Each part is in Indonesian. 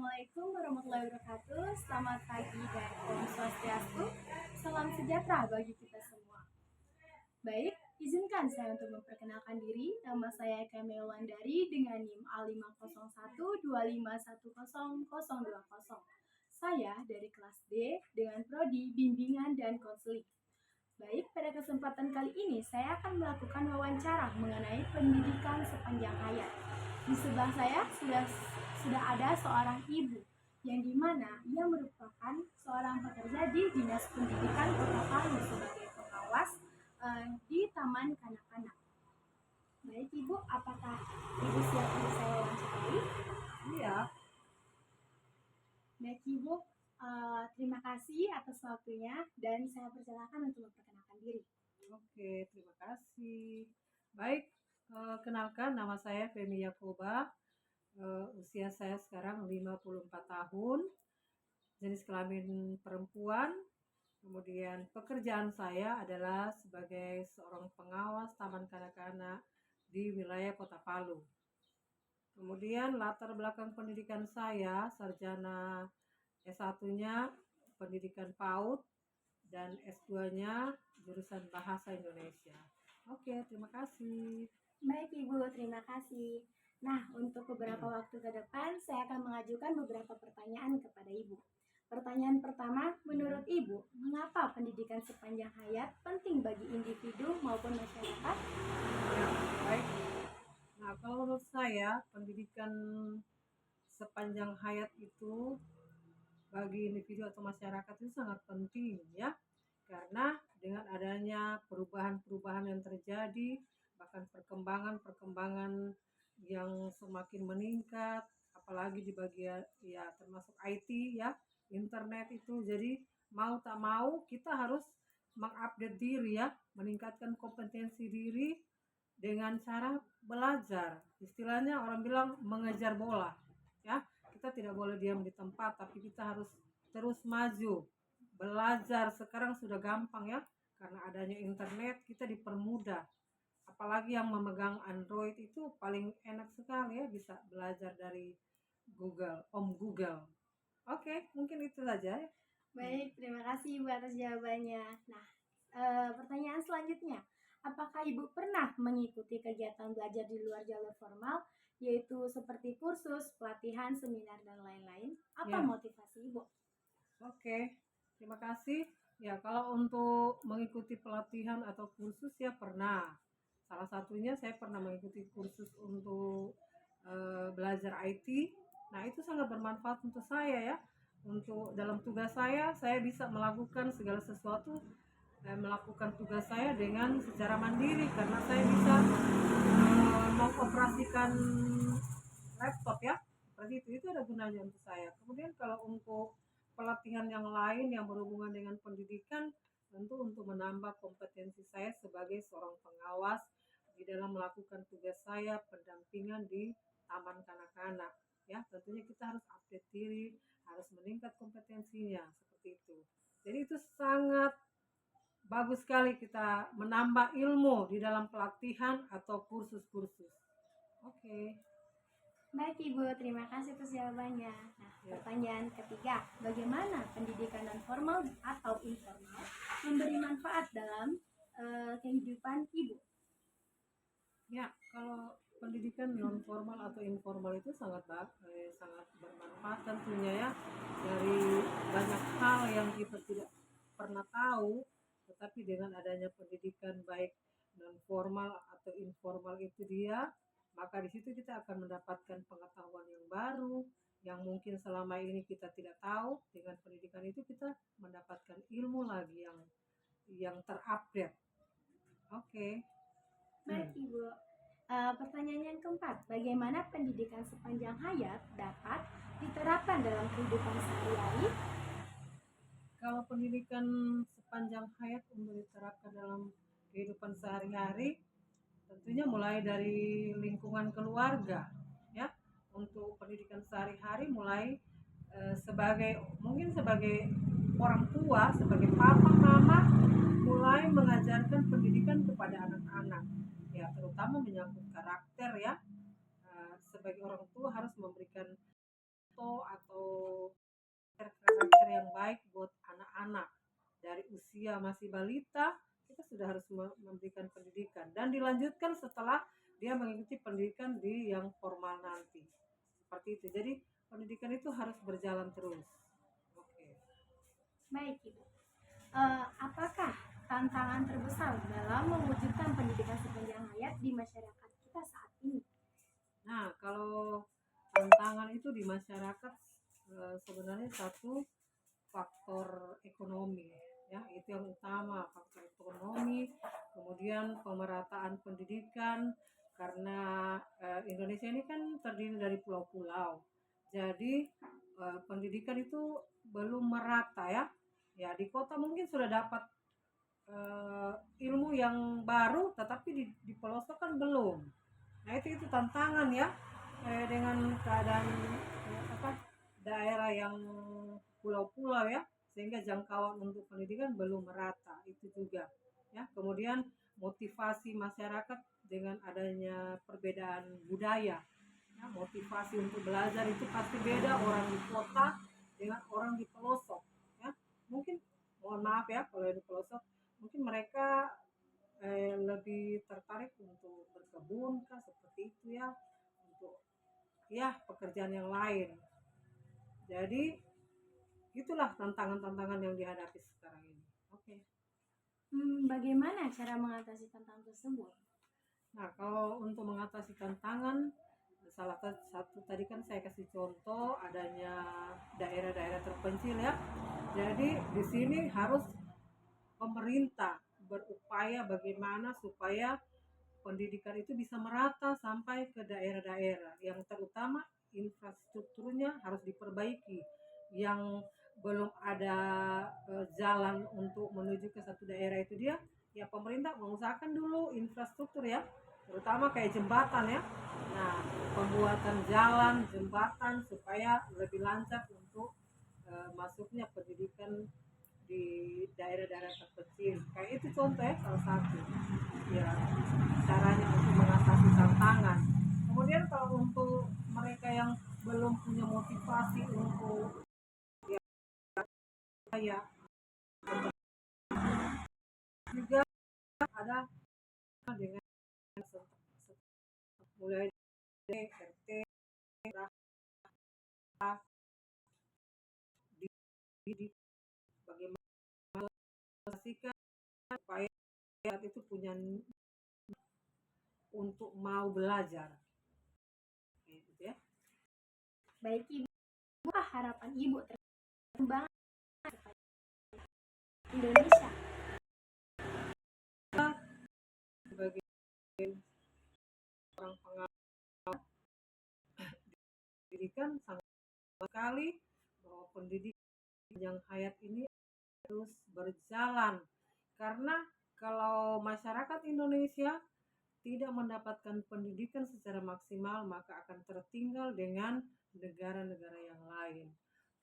Assalamualaikum warahmatullahi wabarakatuh. Selamat pagi dan Om Swastiastu. Salam sejahtera bagi kita semua. Baik, izinkan saya untuk memperkenalkan diri. Nama saya Kamil Wandari dengan NIM A50125100020. Saya dari kelas D dengan prodi Bimbingan dan Konseling. Baik, pada kesempatan kali ini saya akan melakukan wawancara mengenai pendidikan sepanjang hayat. Di sebelah saya sudah ada seorang ibu yang dimana ia merupakan seorang pekerja di Dinas Pendidikan Kota Palu sebagai pengawas di Taman Kanak-kanak. Baik Ibu, apakah Ibu siap untuk saya wawancarai? Iya, Baik Ibu, terima kasih atas waktunya dan saya persilakan untuk memperkenalkan diri. oke, terima kasih. Baik, kenalkan nama saya Femi Yakoba. Usia saya sekarang 54 tahun, jenis kelamin perempuan. Kemudian pekerjaan saya adalah sebagai seorang pengawas taman kanak-kanak di wilayah Kota Palu. Kemudian latar belakang pendidikan saya, sarjana S1-nya pendidikan PAUD dan S2-nya jurusan Bahasa Indonesia. Oke, terima kasih. Baik Ibu, terima kasih. Nah, untuk beberapa waktu ke depan, saya akan mengajukan beberapa pertanyaan kepada Ibu. Pertanyaan pertama, menurut Ibu, mengapa pendidikan sepanjang hayat penting bagi individu maupun masyarakat? Ya, baik. Nah, kalau menurut saya, pendidikan sepanjang hayat itu bagi individu atau masyarakat itu sangat penting ya. Karena dengan adanya perubahan-perubahan yang terjadi, bahkan perkembangan-perkembangan yang semakin meningkat, apalagi di bagian ya termasuk IT ya, internet itu. Jadi mau tak mau kita harus mengupdate diri ya, meningkatkan kompetensi diri dengan cara belajar. Istilahnya orang bilang mengejar bola ya. Kita tidak boleh diam di tempat, tapi kita harus terus maju. Belajar sekarang sudah gampang ya, karena adanya internet kita dipermudah. Apalagi yang memegang Android itu paling enak sekali ya, bisa belajar dari Google, Om Google. Oke, mungkin itu saja ya. Baik, terima kasih Ibu atas jawabannya. Nah, pertanyaan selanjutnya, apakah Ibu pernah mengikuti kegiatan belajar di luar jalur formal, yaitu seperti kursus, pelatihan, seminar, dan lain-lain? Apa Ya, motivasi Ibu? oke. Terima kasih. Ya, kalau untuk mengikuti pelatihan atau kursus ya pernah. Salah satunya saya pernah mengikuti kursus untuk belajar IT. Nah, itu sangat bermanfaat untuk saya ya. Untuk dalam tugas saya bisa melakukan segala sesuatu, melakukan tugas saya dengan secara mandiri karena saya bisa mengoperasikan laptop ya. Seperti itu ada gunanya untuk saya. Kemudian kalau untuk pelatihan yang lain yang berhubungan dengan pendidikan, tentu untuk menambah kompetensi saya sebagai seorang pengawas di dalam melakukan tugas saya pendampingan di taman kanak-kanak ya. Tentunya kita harus update diri, harus meningkat kompetensinya seperti itu. Jadi itu sangat bagus sekali kita menambah ilmu di dalam pelatihan atau kursus-kursus. Oke. Baik Ibu, terima kasih atas jawabannya. Nah, Ya. pertanyaan ketiga, bagaimana pendidikan non formal atau informal memberi manfaat dalam kehidupan Ibu? Ya, kalau pendidikan non formal atau informal itu sangat bermanfaat tentunya ya, dari banyak hal yang kita tidak pernah tahu, tetapi dengan adanya pendidikan baik non formal atau informal itu dia, maka di situ kita akan mendapatkan pengetahuan yang baru yang mungkin selama ini kita tidak tahu. Dengan pendidikan itu kita mendapatkan ilmu lagi yang terupdate. Oke. Baik Ibu, pertanyaan yang keempat, bagaimana pendidikan sepanjang hayat dapat diterapkan dalam kehidupan sehari-hari? Kalau pendidikan sepanjang hayat untuk diterapkan dalam kehidupan sehari-hari, tentunya mulai dari lingkungan keluarga, ya. Untuk pendidikan sehari-hari mulai sebagai orang tua, sebagai papa, mama, mulai mengajarkan pendidikan kepada anak-anak, ya, terutama menyangkut karakter ya. Sebagai orang tua harus memberikan contoh atau yang baik buat anak-anak. Dari usia masih balita, kita sudah harus memberikan pendidikan dan dilanjutkan setelah dia mengikuti pendidikan di yang formal nanti. Seperti itu. Jadi pendidikan itu harus berjalan terus. Oke. Baik, Ibu. Apakah tantangan terbesar dalam mewujudkan pendidikan sepanjang hayat di masyarakat kita saat ini? Nah, kalau tantangan itu di masyarakat sebenarnya satu faktor ekonomi, ya itu yang utama, faktor ekonomi, kemudian pemerataan pendidikan karena Indonesia ini kan terdiri dari pulau-pulau, jadi pendidikan itu belum merata ya. Ya di kota mungkin sudah dapat ilmu yang baru, tetapi di pelosok kan belum. Nah itu tantangan ya, dengan keadaan daerah yang pulau-pulau ya, sehingga jangkauan untuk pendidikan belum merata, itu juga ya. Kemudian motivasi masyarakat dengan adanya perbedaan budaya ya, motivasi untuk belajar itu pasti beda orang di kota dengan orang di pelosok ya. Mungkin mohon maaf ya kalau di pelosok mungkin mereka lebih tertarik untuk berkebun kah, seperti itu ya, untuk ya pekerjaan yang lain. Jadi itulah tantangan-tantangan yang dihadapi sekarang ini. Oke. Bagaimana cara mengatasi tantangan tersebut? Nah, kalau untuk mengatasi tantangan, salah satu tadi kan saya kasih contoh adanya daerah-daerah terpencil ya. Jadi di sini harus pemerintah berupaya bagaimana supaya pendidikan itu bisa merata sampai ke daerah-daerah, yang terutama infrastrukturnya harus diperbaiki. Yang belum ada jalan untuk menuju ke satu daerah itu dia, ya pemerintah mengusahakan dulu infrastruktur ya, terutama kayak jembatan ya. Nah, pembuatan jalan, jembatan supaya lebih lancar untuk masuknya pendidikan di daerah-daerah terpencil. Kayak itu contoh ya, salah satu ya caranya untuk mengatasi tantangan. Kemudian kalau untuk mereka yang belum punya motivasi untuk ya juga ada dengan mulai dari RT di bagaimana pastikan supaya itu punya untuk mau belajar gitu ya. Baik, Ibu. Apa harapan Ibu terkembang Indonesia? Sebagai orang pengawas pendidikan sangat sekali bahwa pendidikan yang hayat ini terus berjalan, karena kalau masyarakat Indonesia tidak mendapatkan pendidikan secara maksimal maka akan tertinggal dengan negara-negara yang lain.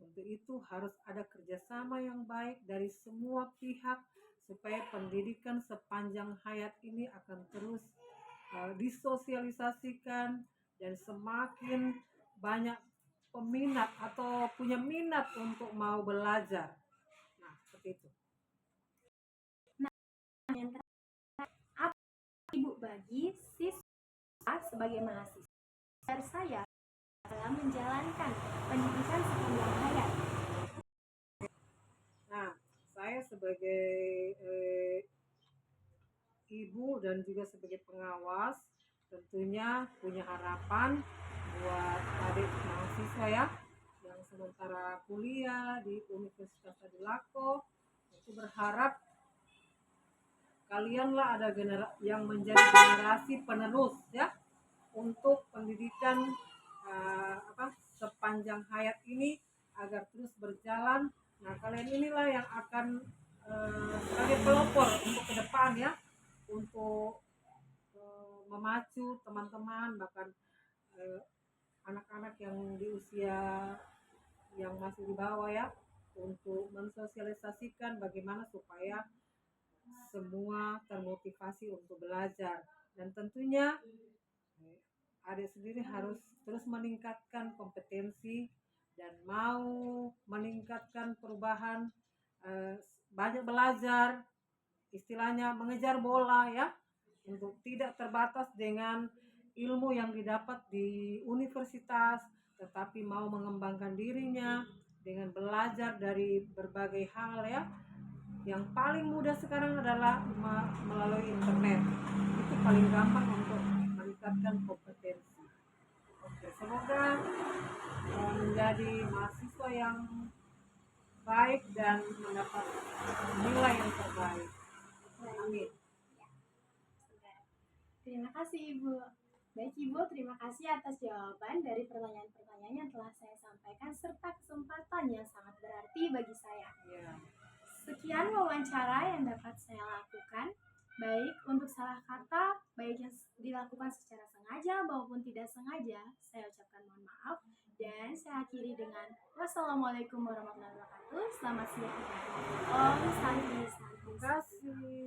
Untuk itu harus ada kerjasama yang baik dari semua pihak supaya pendidikan sepanjang hayat ini akan terus disosialisasikan dan semakin banyak peminat atau punya minat untuk mau belajar. Nah, seperti itu. Nah, yang terakhir, apa Ibu bagi siswa sebagai mahasiswa dari saya dalam menjalankan pendidikan sepanjang hayat? Nah, saya sebagai ibu dan juga sebagai pengawas tentunya punya harapan buat adik mahasiswa ya yang sementara kuliah di Universitas Tadulako. Aku berharap kalianlah ada yang menjadi generasi penerus ya untuk pendidikan sepanjang hayat ini agar terus berjalan. Nah, kalian inilah yang akan sebagai pelopor untuk ke depan ya, untuk memacu teman-teman, bahkan anak-anak yang di usia yang masih di bawah ya, untuk mensosialisasikan bagaimana supaya semua termotivasi untuk belajar. Dan tentunya adik sendiri harus terus meningkatkan kompetensi dan mau meningkatkan perubahan, banyak belajar, istilahnya mengejar bola ya, untuk tidak terbatas dengan ilmu yang didapat di universitas, tetapi mau mengembangkan dirinya dengan belajar dari berbagai hal ya. Yang paling mudah sekarang adalah melalui internet. Itu paling gampang untuk meningkatkan kompetensi. Oke, semoga menjadi mahasiswa yang baik dan mendapat nilai yang terbaik. Amin. Terima kasih Ibu. Baik Ibu, terima kasih atas jawaban dari pertanyaan-pertanyaan yang telah saya sampaikan serta kesempatan yang sangat berarti bagi saya. Ya. Sekian wawancara yang dapat saya lakukan, baik untuk salah kata, baik yang dilakukan secara sengaja maupun tidak sengaja. Saya ucapkan mohon maaf dan saya akhiri dengan wassalamualaikum warahmatullahi wabarakatuh. Selamat siang. Om Santi Santi. Terima kasih.